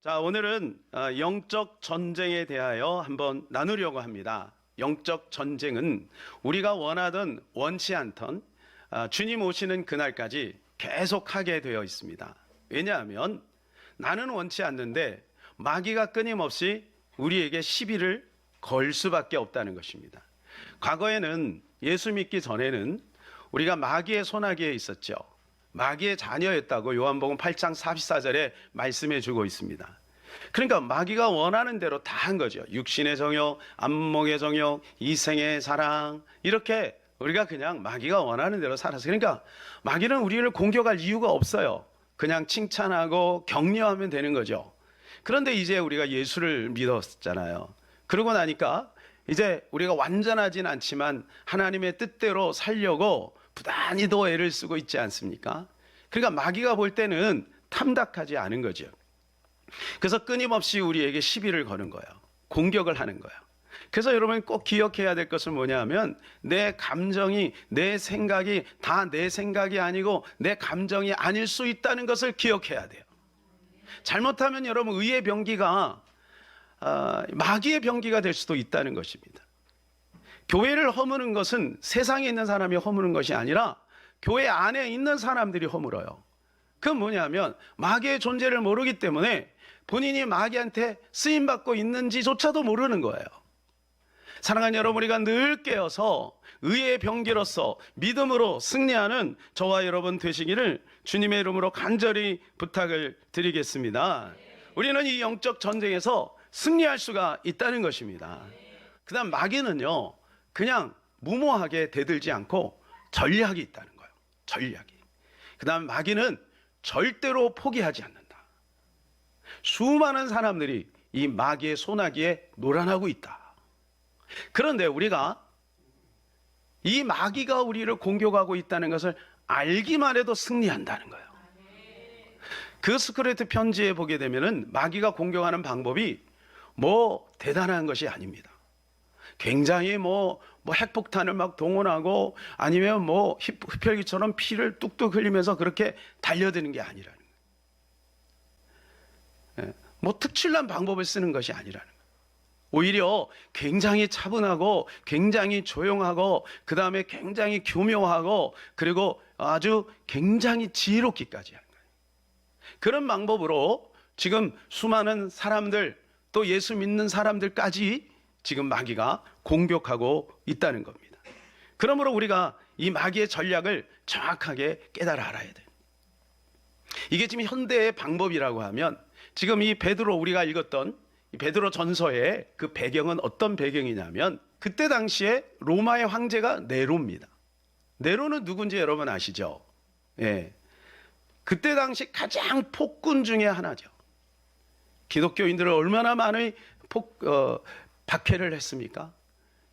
자, 오늘은 영적 전쟁에 대하여 한번 나누려고 합니다. 영적 전쟁은 우리가 원하든 원치 않던 주님 오시는 그날까지 계속 하게 되어 있습니다. 왜냐하면 나는 원치 않는데 마귀가 끊임없이 우리에게 시비를 걸 수밖에 없다는 것입니다. 과거에는 예수 믿기 전에는 우리가 마귀의 손아귀에 있었죠. 마귀의 자녀였다고 요한복음 8장 44절에 말씀해 주고 있습니다. 그러니까 마귀가 원하는 대로 다 한 거죠. 육신의 정욕, 안목의 정욕, 이생의 사랑, 이렇게 우리가 그냥 마귀가 원하는 대로 살았어요. 그러니까 마귀는 우리를 공격할 이유가 없어요. 그냥 칭찬하고 격려하면 되는 거죠. 그런데 이제 우리가 예수를 믿었잖아요. 그러고 나니까 이제 우리가 완전하진 않지만 하나님의 뜻대로 살려고 부단히 더 애를 쓰고 있지 않습니까? 그러니까 마귀가 볼 때는 탐탁하지 않은 거죠. 그래서 끊임없이 우리에게 시비를 거는 거예요. 공격을 하는 거예요. 그래서 여러분 꼭 기억해야 될 것은 뭐냐면 내 감정이, 내 생각이 다 내 생각이 아니고 내 감정이 아닐 수 있다는 것을 기억해야 돼요. 잘못하면 여러분 의의 병기가 마귀의 병기가 될 수도 있다는 것입니다. 교회를 허무는 것은 세상에 있는 사람이 허무는 것이 아니라 교회 안에 있는 사람들이 허물어요. 그건 뭐냐면 마귀의 존재를 모르기 때문에 본인이 마귀한테 쓰임받고 있는지조차도 모르는 거예요. 사랑하는 여러분, 우리가 늘 깨어서 의의 병기로서 믿음으로 승리하는 저와 여러분 되시기를 주님의 이름으로 간절히 부탁을 드리겠습니다. 우리는 이 영적 전쟁에서 승리할 수가 있다는 것입니다. 그 다음 마귀는요, 그냥 무모하게 대들지 않고 전략이 있다는 거예요. 전략이. 그 다음 마귀는 절대로 포기하지 않는다. 수많은 사람들이 이 마귀의 소나기에 노란하고 있다. 그런데 우리가 이 마귀가 우리를 공격하고 있다는 것을 알기만 해도 승리한다는 거예요. 그 스크래트 편지에 보게 되면은 마귀가 공격하는 방법이 뭐 대단한 것이 아닙니다. 굉장히 뭐 핵폭탄을 막 동원하고 아니면 뭐 흡혈귀처럼 피를 뚝뚝 흘리면서 그렇게 달려드는 게 아니라는 거예요. 뭐 특출난 방법을 쓰는 것이 아니라는 거예요. 오히려 굉장히 차분하고 굉장히 조용하고 그 다음에 굉장히 교묘하고 그리고 아주 굉장히 지혜롭기까지 하는 거예요. 그런 방법으로 지금 수많은 사람들 또 예수 믿는 사람들까지 지금 마귀가 공격하고 있다는 겁니다. 그러므로 우리가 이 마귀의 전략을 정확하게 깨달아 알아야 돼요. 이게 지금 현대의 방법이라고 하면 지금 이 베드로 우리가 읽었던 이 베드로 전서의 그 배경은 어떤 배경이냐면 그때 당시에 로마의 황제가 네로입니다. 네로는 누군지 여러분 아시죠? 예. 그때 당시 가장 폭군 중에 하나죠. 기독교인들을 얼마나 많은 박해를 했습니까?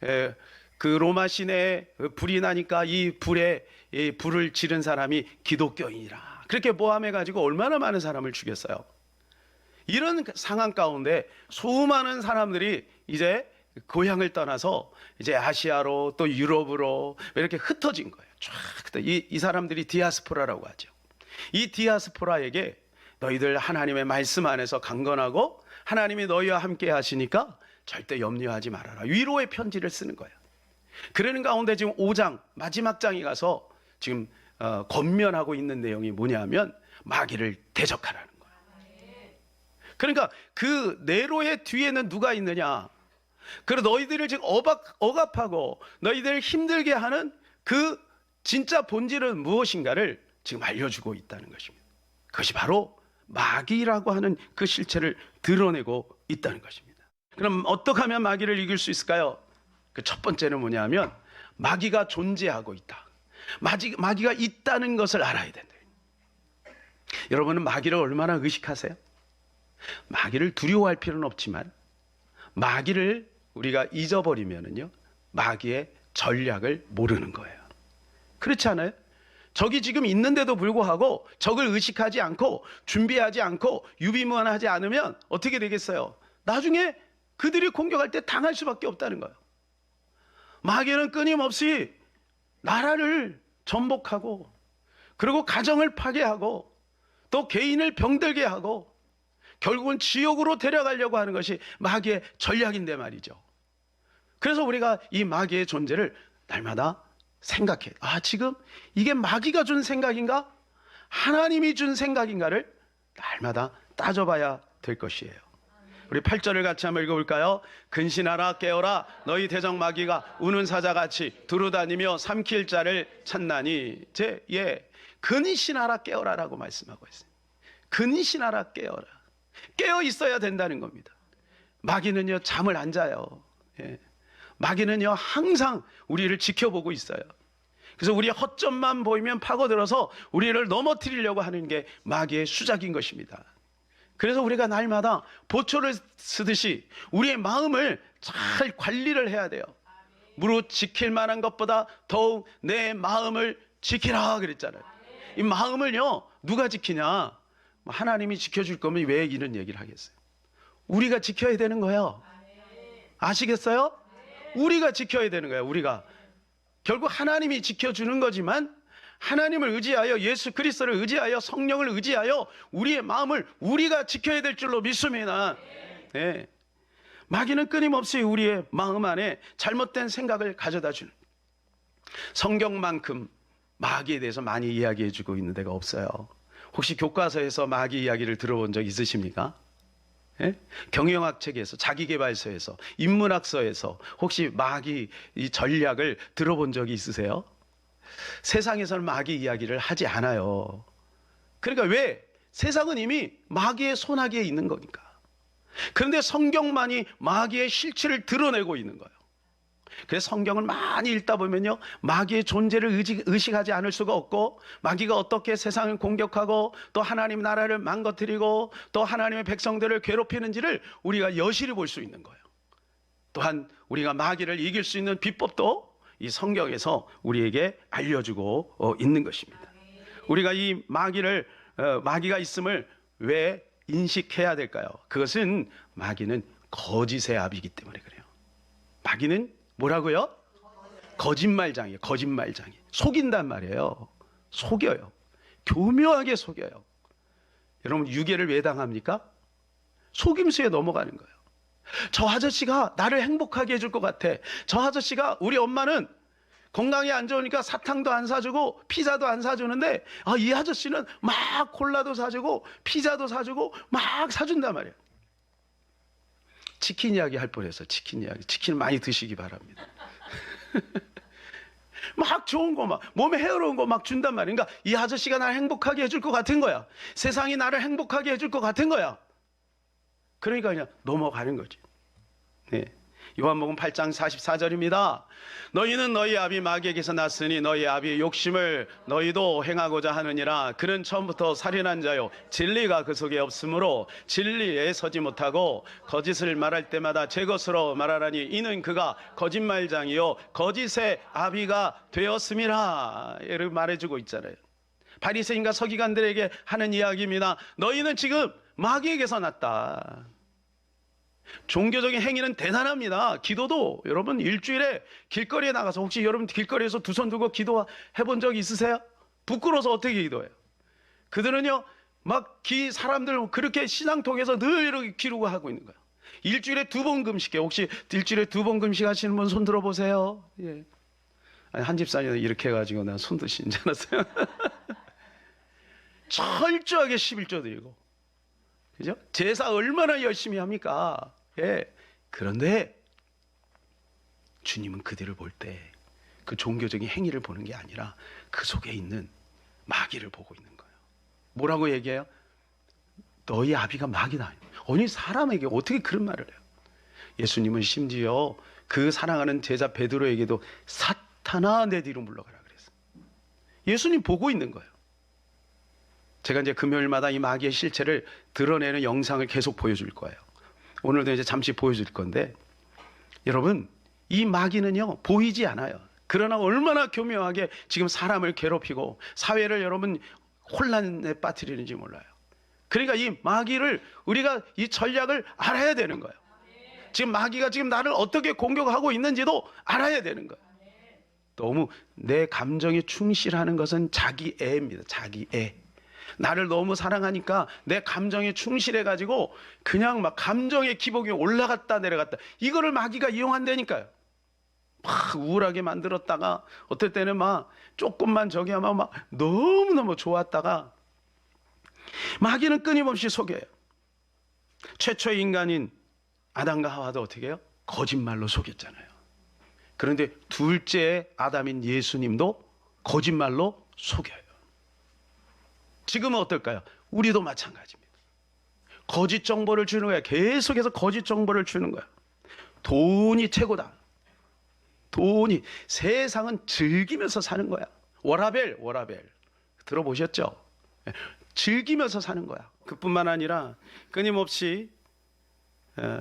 예, 그 로마 시내에 불이 나니까 이 불을 지른 사람이 기독교인이라 그렇게 모함해가지고 얼마나 많은 사람을 죽였어요. 이런 상황 가운데 수많은 사람들이 이제 고향을 떠나서 이제 아시아로 또 유럽으로 이렇게 흩어진 거예요. 쫙 이 사람들이 디아스포라라고 하죠. 이 디아스포라에게 너희들 하나님의 말씀 안에서 강건하고 하나님이 너희와 함께 하시니까 절대 염려하지 말아라. 위로의 편지를 쓰는 거예요. 그러는 가운데 지금 5장 마지막 장에 가서 지금 권면하고 있는 내용이 뭐냐면 마귀를 대적하라는 거예요. 그러니까 그 네로의 뒤에는 누가 있느냐? 그리고 너희들을 지금 억압하고 너희들을 힘들게 하는 그 진짜 본질은 무엇인가를 지금 알려주고 있다는 것입니다. 그것이 바로 마귀라고 하는 그 실체를 드러내고 있다는 것입니다. 그럼 어떻게 하면 마귀를 이길 수 있을까요? 그 첫 번째는 뭐냐면 마귀가 존재하고 있다. 마귀가 있다는 것을 알아야 된다. 여러분은 마귀를 얼마나 의식하세요? 마귀를 두려워할 필요는 없지만 마귀를 우리가 잊어버리면은요 마귀의 전략을 모르는 거예요. 그렇지 않아요? 적이 지금 있는데도 불구하고 적을 의식하지 않고 준비하지 않고 유비무환하지 않으면 어떻게 되겠어요? 나중에 그들이 공격할 때 당할 수밖에 없다는 거예요. 마귀는 끊임없이 나라를 전복하고 그리고 가정을 파괴하고 또 개인을 병들게 하고 결국은 지옥으로 데려가려고 하는 것이 마귀의 전략인데 말이죠. 그래서 우리가 이 마귀의 존재를 날마다 생각해. 지금 이게 마귀가 준 생각인가? 하나님이 준 생각인가를 날마다 따져봐야 될 것이에요. 우리 8절을 같이 한번 읽어볼까요? 근신하라 깨어라 너희 대적 마귀가 우는 사자같이 두루다니며 삼킬 자를 찾나니. 근신하라 깨어라라고 말씀하고 있어요. 근신하라 깨어라. 깨어 있어야 된다는 겁니다. 마귀는요 잠을 안 자요. 마귀는요 항상 우리를 지켜보고 있어요. 그래서 우리의 허점만 보이면 파고들어서 우리를 넘어뜨리려고 하는 게 마귀의 수작인 것입니다. 그래서 우리가 날마다 보초를 쓰듯이 우리의 마음을 잘 관리를 해야 돼요. 무릇 지킬 만한 것보다 더욱 내 마음을 지키라 그랬잖아요. 이 마음을요 누가 지키냐? 하나님이 지켜줄 거면 왜 이런 얘기를 하겠어요? 우리가 지켜야 되는 거예요. 아시겠어요? 우리가 지켜야 되는 거예요. 우리가 결국 하나님이 지켜주는 거지만 하나님을 의지하여 예수 그리스도를 의지하여 성령을 의지하여 우리의 마음을 우리가 지켜야 될 줄로 믿습니다. 마귀는 끊임없이 우리의 마음 안에 잘못된 생각을 가져다 주는, 성경만큼 마귀에 대해서 많이 이야기해 주고 있는 데가 없어요. 혹시 교과서에서 마귀 이야기를 들어본 적 있으십니까? 경영학 책에서, 자기계발서에서, 인문학서에서 혹시 마귀 이 전략을 들어본 적이 있으세요? 세상에서는 마귀 이야기를 하지 않아요. 그러니까 왜? 세상은 이미 마귀의 손아귀에 있는 거니까. 그런데 성경만이 마귀의 실체를 드러내고 있는 거예요. 그래서 성경을 많이 읽다 보면요 마귀의 존재를 의식하지 않을 수가 없고, 마귀가 어떻게 세상을 공격하고 또 하나님 나라를 망가뜨리고 또 하나님의 백성들을 괴롭히는지를 우리가 여실히 볼 수 있는 거예요. 또한 우리가 마귀를 이길 수 있는 비법도 이 성경에서 우리에게 알려주고 있는 것입니다. 우리가 이 마귀가 있음을 왜 인식해야 될까요? 그것은 마귀는 거짓의 아비이기 때문에 그래요. 마귀는 뭐라고요? 거짓말장이에요. 거짓말장이. 속인단 말이에요. 속여요. 교묘하게 속여요. 여러분 유괴를 왜 당합니까? 속임수에 넘어가는 거예요. 저 아저씨가 나를 행복하게 해줄 것 같아. 저 아저씨가, 우리 엄마는 건강이 안 좋으니까 사탕도 안 사주고 피자도 안 사주는데 이 아저씨는 막 콜라도 사주고 피자도 사주고 막 사준단 말이에요. 치킨 이야기 할 뻔해서 치킨 이야기. 치킨 많이 드시기 바랍니다. 막 좋은 거, 막 몸에 해로운 거 막 준단 말이에요. 그러니까 이 아저씨가 나를 행복하게 해줄 것 같은 거야. 세상이 나를 행복하게 해줄 것 같은 거야. 그러니까 그냥 넘어가는 거지. 요한복음 8장 44절입니다. 너희는 너희 아비 마귀에게서 났으니 너희 아비의 욕심을 너희도 행하고자 하느니라. 그는 처음부터 살인한 자요 진리가 그 속에 없으므로 진리에 서지 못하고 거짓을 말할 때마다 제 것으로 말하라니 이는 그가 거짓말장이요 거짓의 아비가 되었음이라. 이렇게 말해주고 있잖아요. 바리새인과 서기관들에게 하는 이야기입니다. 너희는 지금 마귀에게서 났다. 종교적인 행위는 대단합니다. 기도도 여러분 일주일에 길거리에 나가서, 혹시 여러분 길거리에서 두 손 들고 기도해 본 적 있으세요? 부끄러워서 어떻게 기도해요? 그들은요 막 사람들 그렇게 신앙통에서 늘 이렇게 기르고 하고 있는 거예요. 일주일에 2번 금식해요. 혹시 일주일에 2번 금식하시는 분 손 들어보세요. 아니, 한 집사님 이렇게 해가지고 내가 손 드시는 줄 알았어요. 철저하게 11조 드리고, 그죠? 제사 얼마나 열심히 합니까? 그런데 주님은 그들을 볼 때 그 종교적인 행위를 보는 게 아니라 그 속에 있는 마귀를 보고 있는 거예요. 뭐라고 얘기해요? 너희 아비가 마귀다. 아니, 사람에게 어떻게 그런 말을 해요? 예수님은 심지어 그 사랑하는 제자 베드로에게도 사탄아 내 뒤로 물러가라 그랬어요. 예수님 보고 있는 거예요. 제가 이제 금요일마다 이 마귀의 실체를 드러내는 영상을 계속 보여줄 거예요. 오늘도 이제 잠시 보여줄 건데, 여러분 이 마귀는요 보이지 않아요. 그러나 얼마나 교묘하게 지금 사람을 괴롭히고 사회를 여러분 혼란에 빠뜨리는지 몰라요. 그러니까 이 마귀를 우리가 이 전략을 알아야 되는 거예요. 지금 마귀가 지금 나를 어떻게 공격하고 있는지도 알아야 되는 거예요. 너무 내 감정에 충실하는 것은 자기애입니다. 자기애. 나를 너무 사랑하니까 내 감정에 충실해가지고 그냥 막 감정의 기복이 올라갔다 내려갔다. 이거를 마귀가 이용한다니까요. 막 우울하게 만들었다가 어떨 때는 막 조금만 저기 하면 막 너무너무 좋았다가 마귀는 끊임없이 속여요. 최초의 인간인 아담과 하와도 어떻게 해요? 거짓말로 속였잖아요. 그런데 둘째 아담인 예수님도 거짓말로 속여요. 지금은 어떨까요? 우리도 마찬가지입니다. 거짓 정보를 주는 거야. 계속해서 거짓 정보를 주는 거야. 돈이 최고다. 돈이, 세상은 즐기면서 사는 거야. 워라벨 들어보셨죠? 즐기면서 사는 거야. 그뿐만 아니라 끊임없이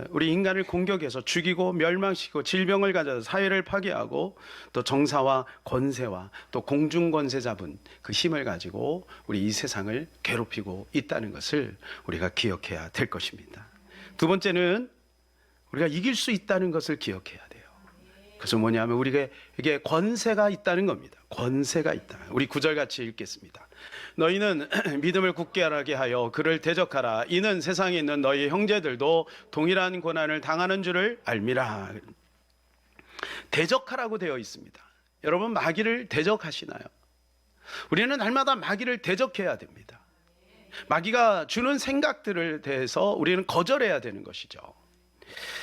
우리 인간을 공격해서 죽이고 멸망시키고 질병을 가져서 사회를 파괴하고 또 정사와 권세와 또 공중권세 잡은 그 힘을 가지고 우리 이 세상을 괴롭히고 있다는 것을 우리가 기억해야 될 것입니다. 두 번째는 우리가 이길 수 있다는 것을 기억해야 돼요. 그래서 뭐냐면 우리에게 권세가 있다는 겁니다. 권세가 있다. 우리 9절 같이 읽겠습니다. 너희는 믿음을 굳게 하여 그를 대적하라. 이는 세상에 있는 너희 형제들도 동일한 고난을 당하는 줄을 알미라. 대적하라고 되어 있습니다. 여러분, 마귀를 대적하시나요? 우리는 날마다 마귀를 대적해야 됩니다. 마귀가 주는 생각들을 대해서 우리는 거절해야 되는 것이죠.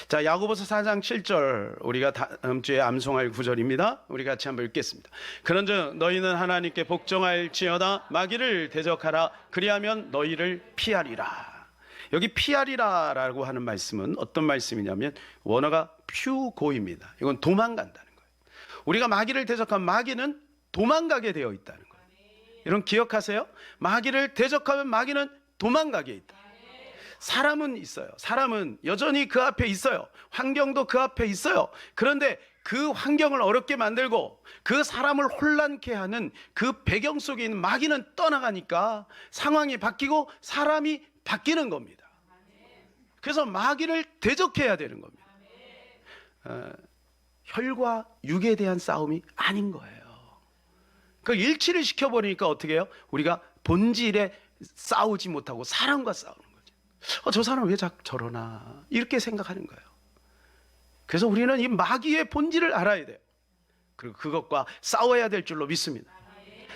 자, 야고보서 4장 7절 우리가 다음 주에 암송할 구절입니다. 우리 같이 한번 읽겠습니다. 그런즉 너희는 하나님께 복종할지어다. 마귀를 대적하라. 그리하면 너희를 피하리라. 여기 피하리라라고 하는 말씀은 어떤 말씀이냐면 원어가 퓨고입니다. 이건 도망간다는 거예요. 우리가 마귀를 대적하면 마귀는 도망가게 되어 있다는 거예요. 여러분 기억하세요? 마귀를 대적하면 마귀는 도망가게 있다. 사람은 있어요. 사람은 여전히 그 앞에 있어요. 환경도 그 앞에 있어요. 그런데 그 환경을 어렵게 만들고 그 사람을 혼란케 하는 그 배경 속에 있는 마귀는 떠나가니까 상황이 바뀌고 사람이 바뀌는 겁니다. 그래서 마귀를 대적해야 되는 겁니다. 혈과 육에 대한 싸움이 아닌 거예요. 그 일치를 시켜버리니까 어떻게 해요? 우리가 본질에 싸우지 못하고 사람과 싸우는 거예요. 저 사람 왜 저러나 이렇게 생각하는 거예요. 그래서 우리는 이 마귀의 본질을 알아야 돼요. 그리고 그것과 싸워야 될 줄로 믿습니다.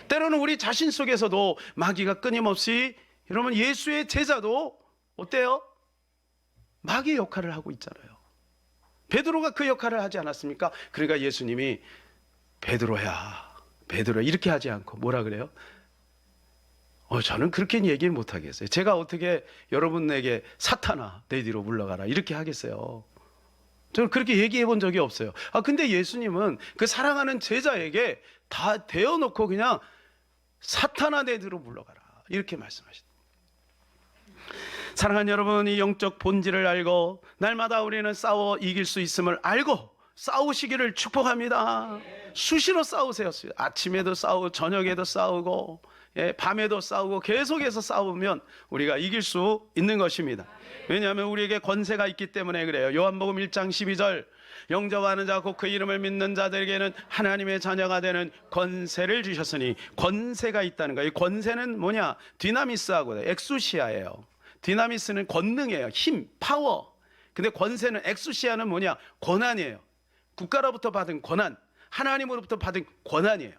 때로는 우리 자신 속에서도 마귀가 끊임없이, 여러분 예수의 제자도 어때요? 마귀의 역할을 하고 있잖아요. 베드로가 그 역할을 하지 않았습니까? 그러니까 예수님이 베드로야 이렇게 하지 않고 뭐라 그래요? 저는 그렇게는 얘기를 못 하겠어요. 제가 어떻게 여러분에게 사탄아 내 뒤로 물러가라 이렇게 하겠어요. 저는 그렇게 얘기해 본 적이 없어요. 근데 예수님은 그 사랑하는 제자에게 다 대어놓고 그냥 사탄아 내 뒤로 물러가라 이렇게 말씀하셨습니다. 사랑하는 여러분, 이 영적 본질을 알고 날마다 우리는 싸워 이길 수 있음을 알고 싸우시기를 축복합니다. 수시로 싸우세요. 아침에도 싸우고 저녁에도 싸우고 밤에도 싸우고 계속해서 싸우면 우리가 이길 수 있는 것입니다. 왜냐하면 우리에게 권세가 있기 때문에 그래요. 요한복음 1장 12절 영접하는 자 곧 그 이름을 믿는 자들에게는 하나님의 자녀가 되는 권세를 주셨으니, 권세가 있다는 거예요. 이 권세는 뭐냐? 디나미스하고 엑수시아예요. 디나미스는 권능이에요. 힘, 파워. 근데 권세는 엑수시아는 뭐냐? 권한이에요. 국가로부터 받은 권한, 하나님으로부터 받은 권한이에요.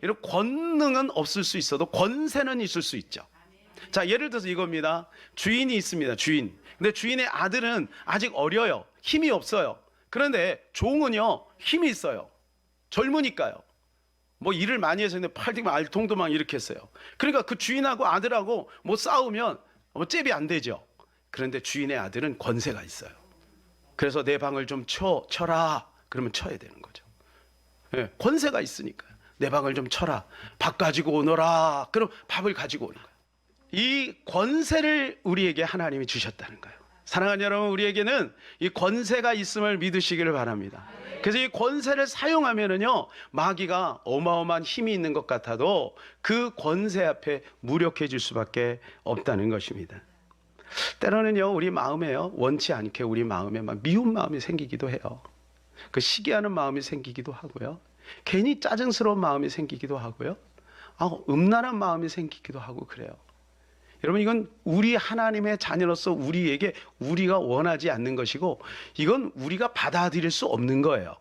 이런 권능은 없을 수 있어도 권세는 있을 수 있죠. 자, 예를 들어서 이겁니다. 주인이 있습니다. 주인. 근데 주인의 아들은 아직 어려요. 힘이 없어요. 그런데 종은요, 힘이 있어요. 젊으니까요. 뭐 일을 많이 해서 팔등만 알통도만 이렇게 했어요. 그러니까 그 주인하고 아들하고 뭐 싸우면 잽이 안 되죠. 그런데 주인의 아들은 권세가 있어요. 그래서 내 방을 좀 쳐라. 그러면 쳐야 되는 거죠. 권세가 있으니까요. 내 방을 좀 쳐라. 밥 가지고 오너라. 그럼 밥을 가지고 오는 거예요. 이 권세를 우리에게 하나님이 주셨다는 거예요. 사랑하는 여러분, 우리에게는 이 권세가 있음을 믿으시기를 바랍니다. 그래서 이 권세를 사용하면은요, 마귀가 어마어마한 힘이 있는 것 같아도 그 권세 앞에 무력해질 수밖에 없다는 것입니다. 때로는요, 우리 마음에요, 원치 않게 우리 마음에 막 미운 마음이 생기기도 해요. 그 시기하는 마음이 생기기도 하고요. 괜히 짜증스러운 마음이 생기기도 하고요. 음란한 마음이 생기기도 하고 그래요. 여러분, 이건 우리 하나님의 자녀로서 우리에게 우리가 원하지 않는 것이고, 이건 우리가 받아들일 수 없는 거예요.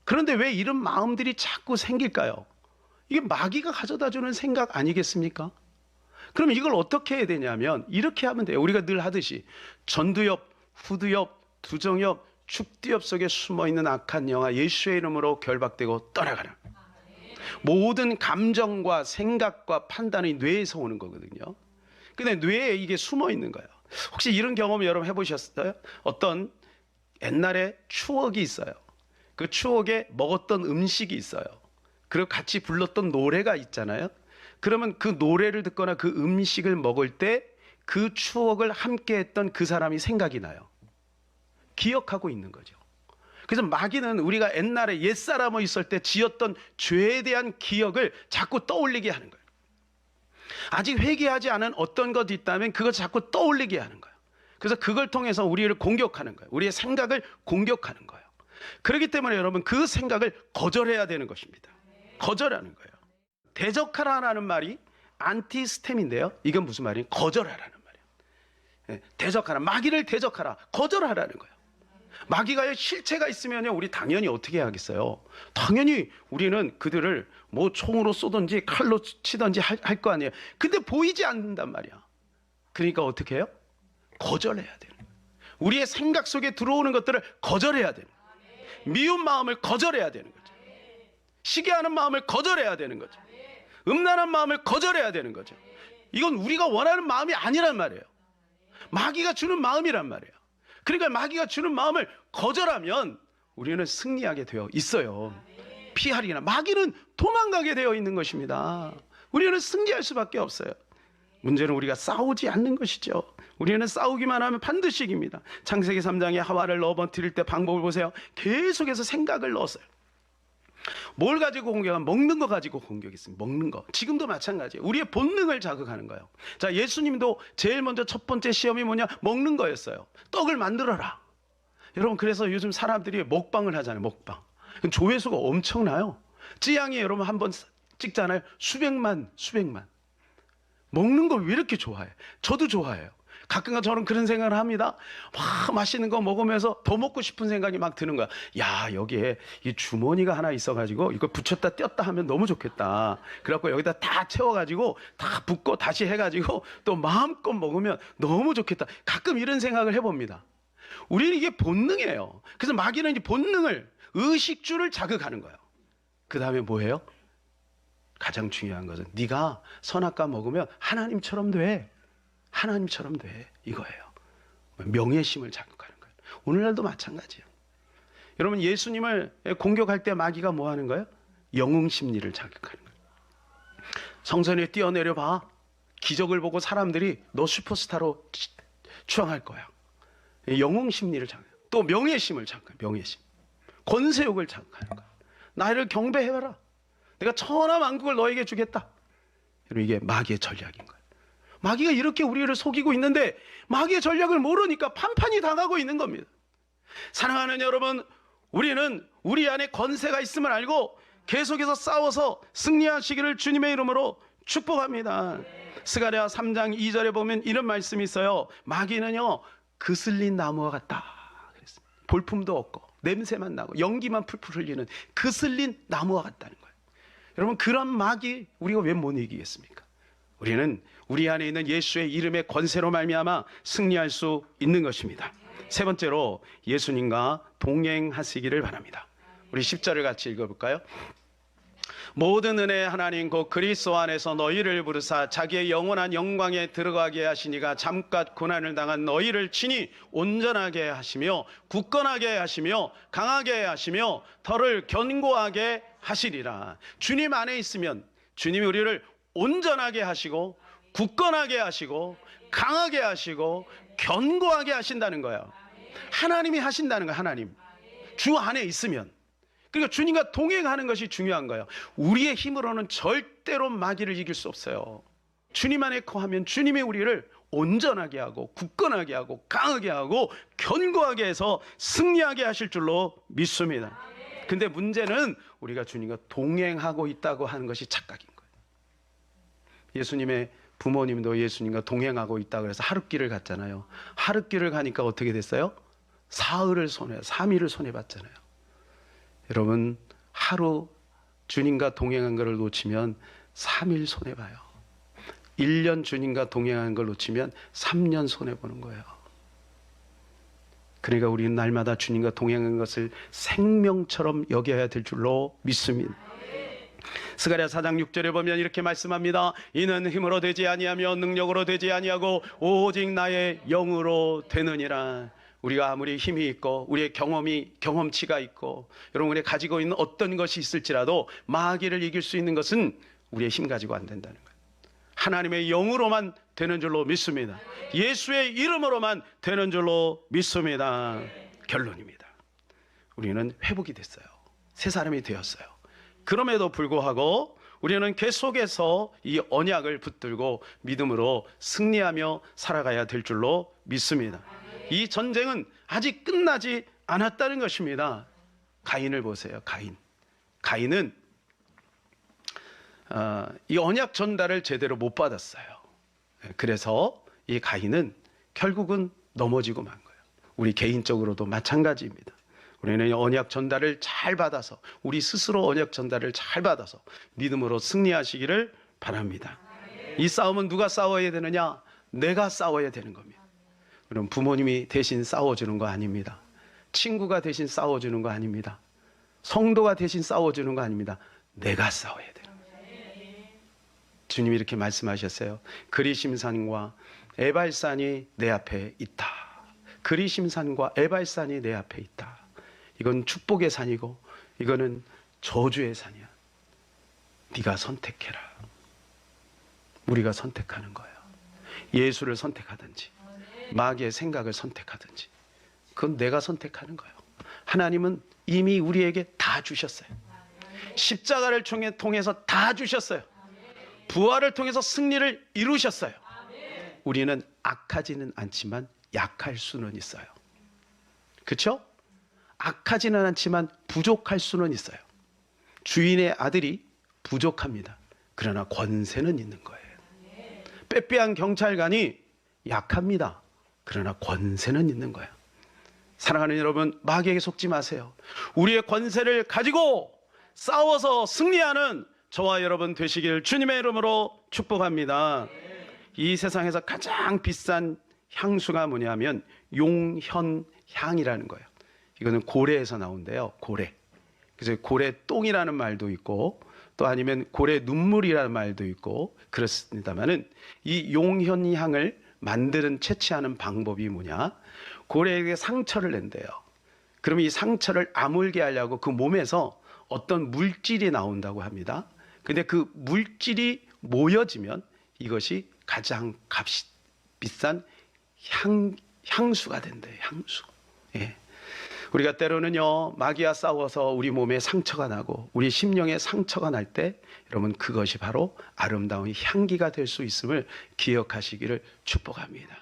그런데 왜 이런 마음들이 자꾸 생길까요? 이게 마귀가 가져다주는 생각 아니겠습니까? 그럼 이걸 어떻게 해야 되냐면 이렇게 하면 돼요. 우리가 늘 하듯이 전두엽, 후두엽, 두정엽, 축두엽 속에 숨어있는 악한 영아 예수의 이름으로 결박되고 떠나가라. 모든 감정과 생각과 판단이 뇌에서 오는 거거든요. 근데 뇌에 이게 숨어 있는 거예요. 혹시 이런 경험 여러분 해보셨어요? 어떤 옛날에 추억이 있어요. 그 추억에 먹었던 음식이 있어요. 그리고 같이 불렀던 노래가 있잖아요. 그러면 그 노래를 듣거나 그 음식을 먹을 때 그 추억을 함께 했던 그 사람이 생각이 나요. 기억하고 있는 거죠. 그래서 마귀는 우리가 옛날에 옛사람이 있을 때 지었던 죄에 대한 기억을 자꾸 떠올리게 하는 거예요. 아직 회개하지 않은 어떤 것이 있다면 그걸 자꾸 떠올리게 하는 거예요. 그래서 그걸 통해서 우리를 공격하는 거예요. 우리의 생각을 공격하는 거예요. 그렇기 때문에 여러분, 그 생각을 거절해야 되는 것입니다. 거절하는 거예요. 대적하라는 말이 안티스템인데요. 이건 무슨 말이에요? 거절하라는 말이에요. 대적하라, 마귀를 대적하라, 거절하라는 거예요. 마귀가 실체가 있으면요, 우리 당연히 어떻게 하겠어요? 당연히 우리는 그들을 뭐 총으로 쏘든지 칼로 치든지 할 거 아니에요. 근데 보이지 않는단 말이야. 그러니까 어떻게 해요? 거절해야 되는 거예요. 우리의 생각 속에 들어오는 것들을 거절해야 되는 거예요. 미운 마음을 거절해야 되는 거죠. 시기하는 마음을 거절해야 되는 거죠. 음란한 마음을 거절해야 되는 거죠. 이건 우리가 원하는 마음이 아니란 말이에요. 마귀가 주는 마음이란 말이에요. 그러니까 마귀가 주는 마음을 거절하면 우리는 승리하게 되어 있어요. 피하리나, 마귀는 도망가게 되어 있는 것입니다. 우리는 승리할 수밖에 없어요. 문제는 우리가 싸우지 않는 것이죠. 우리는 싸우기만 하면 반드시 이깁니다. 창세기 3장에 하와를 넘어뜨릴 때 방법을 보세요. 계속해서 생각을 넣었어요. 뭘 가지고 공격하면 먹는 거 가지고 공격했습니다. 먹는 거. 지금도 마찬가지예요. 우리의 본능을 자극하는 거예요. 자, 예수님도 제일 먼저 첫 번째 시험이 뭐냐? 먹는 거였어요. 떡을 만들어라. 여러분, 그래서 요즘 사람들이 먹방을 하잖아요. 먹방. 조회수가 엄청나요. 찌양이 여러분 한번 찍잖아요. 수백만. 먹는 걸 왜 이렇게 좋아해? 저도 좋아해요. 가끔가 저는 그런 생각을 합니다. 막 맛있는 거 먹으면서 더 먹고 싶은 생각이 막 드는 거야. 야, 여기에 이 주머니가 하나 있어가지고 이거 붙였다 뗐다 하면 너무 좋겠다. 그래갖고 여기다 다 채워가지고 다 붓고 다시 해가지고 또 마음껏 먹으면 너무 좋겠다. 가끔 이런 생각을 해봅니다. 우리는 이게 본능이에요. 그래서 마귀는 이 본능을, 의식주를 자극하는 거예요. 그 다음에 뭐예요? 가장 중요한 것은 네가 선악과 먹으면 하나님처럼 돼. 하나님처럼 돼. 이거예요. 명예심을 자극하는 거예요. 오늘날도 마찬가지예요. 여러분, 예수님을 공격할 때 마귀가 뭐 하는 거예요? 영웅심리를 자극하는 거예요. 성전에 뛰어내려 봐. 기적을 보고 사람들이 너 슈퍼스타로 추앙할 거야. 영웅심리를 자극해요. 또 명예심을 자극해요. 명예심. 권세욕을 자극하는 거예요. 나를 경배해봐라. 내가 천하만국을 너에게 주겠다. 여러분, 이게 마귀의 전략인 거예요. 마귀가 이렇게 우리를 속이고 있는데 마귀의 전략을 모르니까 판판이 당하고 있는 겁니다. 사랑하는 여러분, 우리는 우리 안에 권세가 있음을 알고 계속해서 싸워서 승리하시기를 주님의 이름으로 축복합니다. 스가랴 3장 2절에 보면 이런 말씀이 있어요. 마귀는요, 그슬린 나무와 같다. 볼품도 없고 냄새만 나고 연기만 풀풀 흘리는 그슬린 나무와 같다는 거예요. 여러분, 그런 마귀 우리가 왜 못 이기겠습니까? 우리는 우리 안에 있는 예수의 이름의 권세로 말미암아 승리할 수 있는 것입니다. 세 번째로, 예수님과 동행하시기를 바랍니다. 우리 10절을 같이 읽어볼까요? 모든 은혜 하나님 곧 그리스도 안에서 너희를 부르사 자기의 영원한 영광에 들어가게 하시니가 잠깐 고난을 당한 너희를 친히 온전하게 하시며 굳건하게 하시며 강하게 하시며 덜을 견고하게 하시리라. 주님 안에 있으면 주님이 우리를 온전하게 하시고 굳건하게 하시고 강하게 하시고 견고하게 하신다는 거예요. 하나님이 하신다는 거예요. 하나님. 주 안에 있으면. 그러니까 주님과 동행하는 것이 중요한 거예요. 우리의 힘으로는 절대로 마귀를 이길 수 없어요. 주님 안에 거하면 주님이 우리를 온전하게 하고 굳건하게 하고 강하게 하고 견고하게 해서 승리하게 하실 줄로 믿습니다. 근데 문제는 우리가 주님과 동행하고 있다고 하는 것이 착각인 거예요. 예수님의 부모님도 예수님과 동행하고 있다 그래서 하룻길을 갔잖아요. 하룻길을 가니까 어떻게 됐어요? 사흘을 3일을 손해봤잖아요. 여러분, 하루 주님과 동행한 것을 놓치면 3일 손해봐요. 1년 주님과 동행한 걸 놓치면 3년 손해보는 거예요. 그러니까 우리는 날마다 주님과 동행한 것을 생명처럼 여겨야 될 줄로 믿습니다. 스가랴 4장 6절에 보면 이렇게 말씀합니다. 이는 힘으로 되지 아니하며 능력으로 되지 아니하고 오직 나의 영으로 되느니라. 우리가 아무리 힘이 있고 우리의 경험치가 있고 여러분이 가지고 있는 어떤 것이 있을지라도 마귀를 이길 수 있는 것은 우리의 힘 가지고 안 된다는 거예요. 하나님의 영으로만 되는 줄로 믿습니다. 예수의 이름으로만 되는 줄로 믿습니다. 결론입니다. 우리는 회복이 됐어요. 새 사람이 되었어요. 그럼에도 불구하고 우리는 계속해서 이 언약을 붙들고 믿음으로 승리하며 살아가야 될 줄로 믿습니다. 이 전쟁은 아직 끝나지 않았다는 것입니다. 가인을 보세요. 가인은 이 언약 전달을 제대로 못 받았어요. 그래서 이 가인은 결국은 넘어지고 만 거예요. 우리 개인적으로도 마찬가지입니다. 우리는 언약 전달을 잘 받아서 우리 스스로 언약 전달을 잘 받아서 믿음으로 승리하시기를 바랍니다. 이 싸움은 누가 싸워야 되느냐? 내가 싸워야 되는 겁니다. 그럼 부모님이 대신 싸워주는 거 아닙니다. 친구가 대신 싸워주는 거 아닙니다. 성도가 대신 싸워주는 거 아닙니다. 내가 싸워야 돼요. 주님이 이렇게 말씀하셨어요. 그리심산과 에발산이 내 앞에 있다. 그리심산과 에발산이 내 앞에 있다. 이건 축복의 산이고 이거는 저주의 산이야. 네가 선택해라. 우리가 선택하는 거예요. 예수를 선택하든지 마귀의 생각을 선택하든지 그건 내가 선택하는 거예요. 하나님은 이미 우리에게 다 주셨어요. 십자가를 통해서 다 주셨어요. 부활을 통해서 승리를 이루셨어요. 우리는 악하지는 않지만 약할 수는 있어요. 그렇죠? 악하지는 않지만 부족할 수는 있어요. 주인의 아들이 부족합니다. 그러나 권세는 있는 거예요. 빼빼한 경찰관이 약합니다. 그러나 권세는 있는 거예요. 사랑하는 여러분, 마귀에게 속지 마세요. 우리의 권세를 가지고 싸워서 승리하는 저와 여러분 되시길 주님의 이름으로 축복합니다. 이 세상에서 가장 비싼 향수가 뭐냐면 용현향이라는 거예요. 이거는 고래에서 나온대요. 고래. 그래서 고래똥이라는 말도 있고 또 아니면 고래 눈물이라는 말도 있고 그렇습니다만은 이 용현향을 채취하는 방법이 뭐냐? 고래에게 상처를 낸대요. 그러면 이 상처를 아물게 하려고 그 몸에서 어떤 물질이 나온다고 합니다. 근데 그 물질이 모여지면 이것이 가장 비싼 향수가 된대요. 향수. 예. 우리가 때로는요, 마귀와 싸워서 우리 몸에 상처가 나고 우리 심령에 상처가 날 때 여러분 그것이 바로 아름다운 향기가 될 수 있음을 기억하시기를 축복합니다.